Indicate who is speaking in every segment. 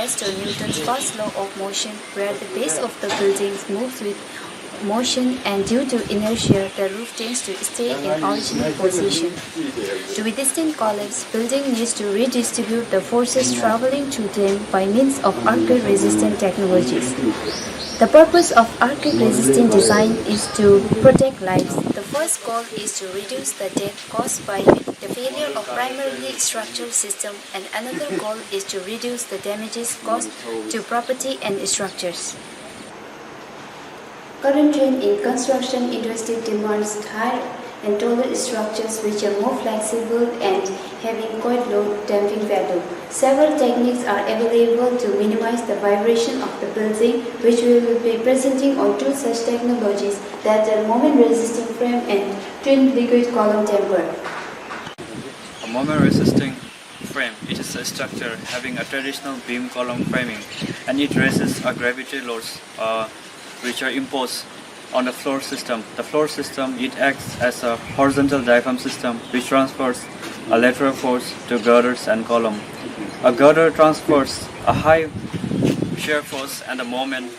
Speaker 1: refers to Newton's first law of motion, where the base of the building moves with motion and due to inertia, the roof tends to stay in original position. To withstand collapse, building needs to redistribute the forces traveling through them by means of earthquake-resistant technologies. The purpose of earthquake-resistant design is to protect lives. The first goal is to reduce the death caused by the failure of primarily structural system, and another goal is to reduce the damages caused to property and structures. Current trend in construction industry demands higher and taller structures which are more flexible and having quite low damping value. Several techniques are available to minimize the vibration of the building, which we will be presenting on two such technologies, that are moment-resisting frame and twin liquid column temper.
Speaker 2: A moment-resisting frame, it is a structure having a traditional beam column framing, and it resists gravity loads which are imposed on the floor system. The floor system, it acts as a horizontal diaphragm system which transfers a lateral force to girders and column. A girder transfers a high shear force and a moment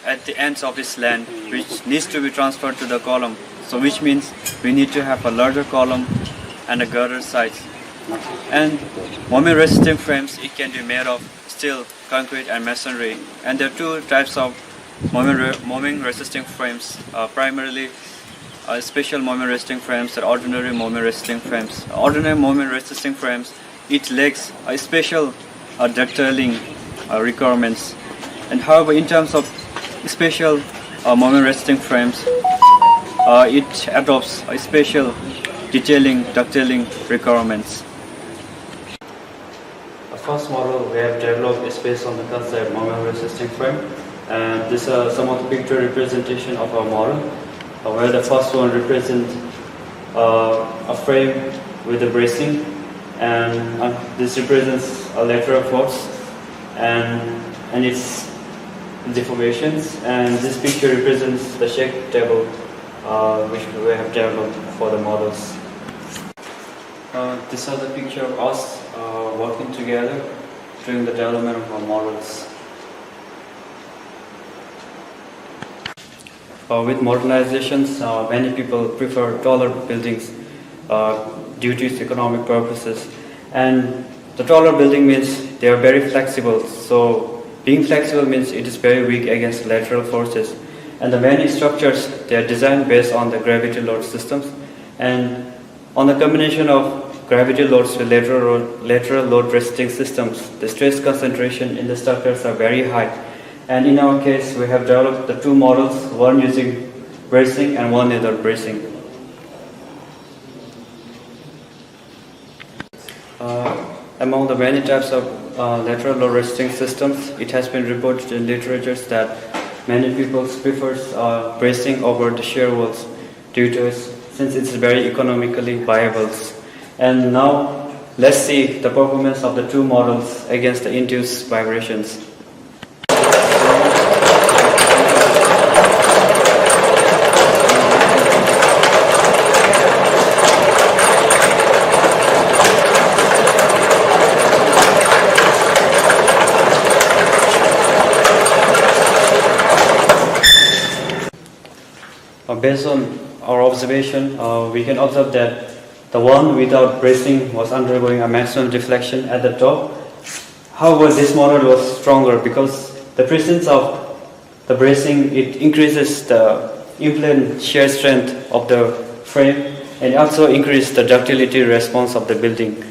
Speaker 2: at the ends of its length, which needs to be transferred to the column. So which means we need to have a larger column and a girder size. And moment resisting frames, it can be made of steel, concrete and masonry. And there are two types of moment resisting frames, primarily special moment resisting frames and ordinary moment resisting frames. Ordinary moment resisting frames, it lacks a special ductiling requirements, and however in terms of special moment resisting frames, it adopts a special detailing ductiling requirements. The first model we have developed is based on the concept moment resisting frame. And these are some of the picture representation of our model, where the first one represents a frame with a bracing, and this represents a lateral force and its deformations, and this picture represents the shake table which we have developed for the models. These are the picture of us working together during the development of our models. With modernizations, many people prefer taller buildings due to its economic purposes. And the taller building means they are very flexible. So being flexible means it is very weak against lateral forces. And the many structures, they are designed based on the gravity load systems. And on the combination of gravity loads with lateral load resisting systems, the stress concentration in the structures are very high. And in our case, we have developed the two models, one using bracing and one without bracing. Among the many types of lateral load resisting systems, it has been reported in literature that many people prefer bracing over the shear walls since it's very economically viable. And now, let's see the performance of the two models against the induced vibrations. Based on our observation, we can observe that the one without bracing was undergoing a maximum deflection at the top. However, this model was stronger because the presence of the bracing, it increases the in-plane shear strength of the frame and also increases the ductility response of the building.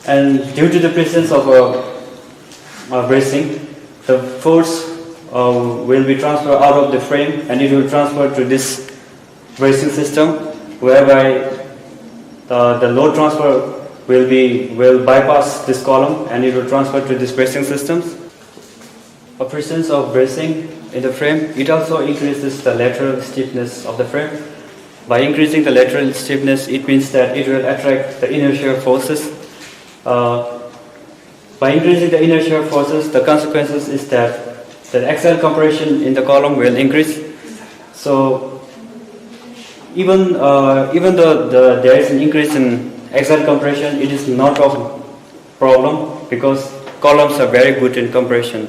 Speaker 2: And due to the presence of a bracing, the force will be transferred out of the frame and it will transfer to this bracing system, whereby the load transfer will bypass this column and it will transfer to this bracing systems. A presence of bracing in the frame, it also increases the lateral stiffness of the frame. By increasing the lateral stiffness, it means that it will attract the inertial forces. By increasing the inertial forces, the consequences is that the axial compression in the column will increase. So even though there is an increase in axial compression, it is not a problem because columns are very good in compression.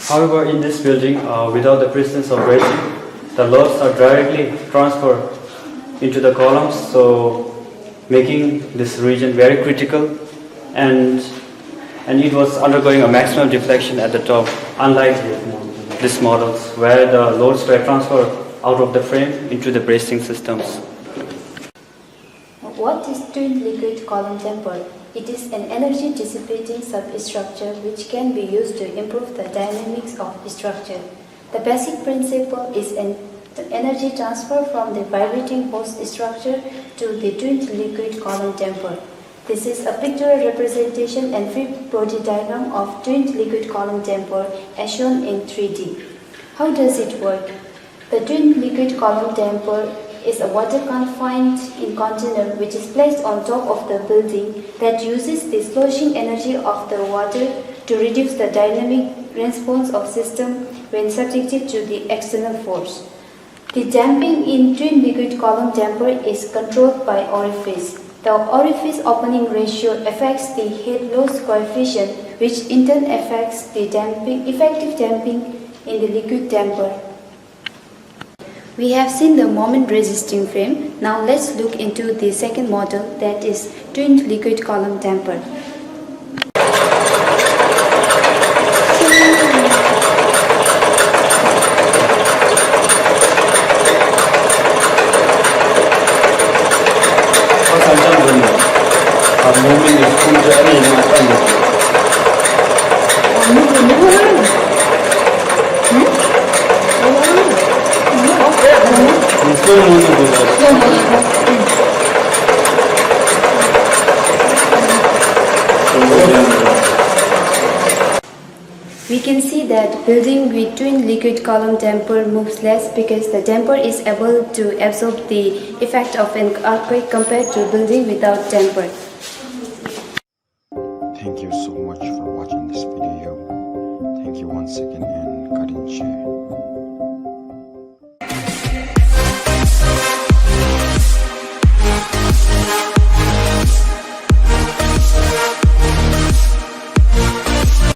Speaker 2: However, in this building, without the presence of bracing, the loads are directly transferred into the columns, so making this region very critical, and it was undergoing a maximum deflection at the top, unlike these models where the loads were transferred out of the frame into the bracing systems.
Speaker 1: What is twinned liquid column damper? It is an energy dissipating substructure which can be used to improve the dynamics of structure. The basic principle is an energy transfer from the vibrating host structure to the twinned liquid column damper. This is a pictorial representation and free body diagram of twinned liquid column damper as shown in 3D. How does it work? The twinned liquid column damper is a water-confined container which is placed on top of the building that uses the sloshing energy of the water to reduce the dynamic response of system when subjected to the external force. The damping in twin liquid column damper is controlled by orifice. The orifice opening ratio affects the head loss coefficient, which in turn affects the effective damping in the liquid damper. We have seen the moment resisting frame. Now let's look into the second model, that is twinned liquid column damper. We can see that building with twin liquid column damper moves less because the damper is able to absorb the effect of an earthquake compared to building without damper.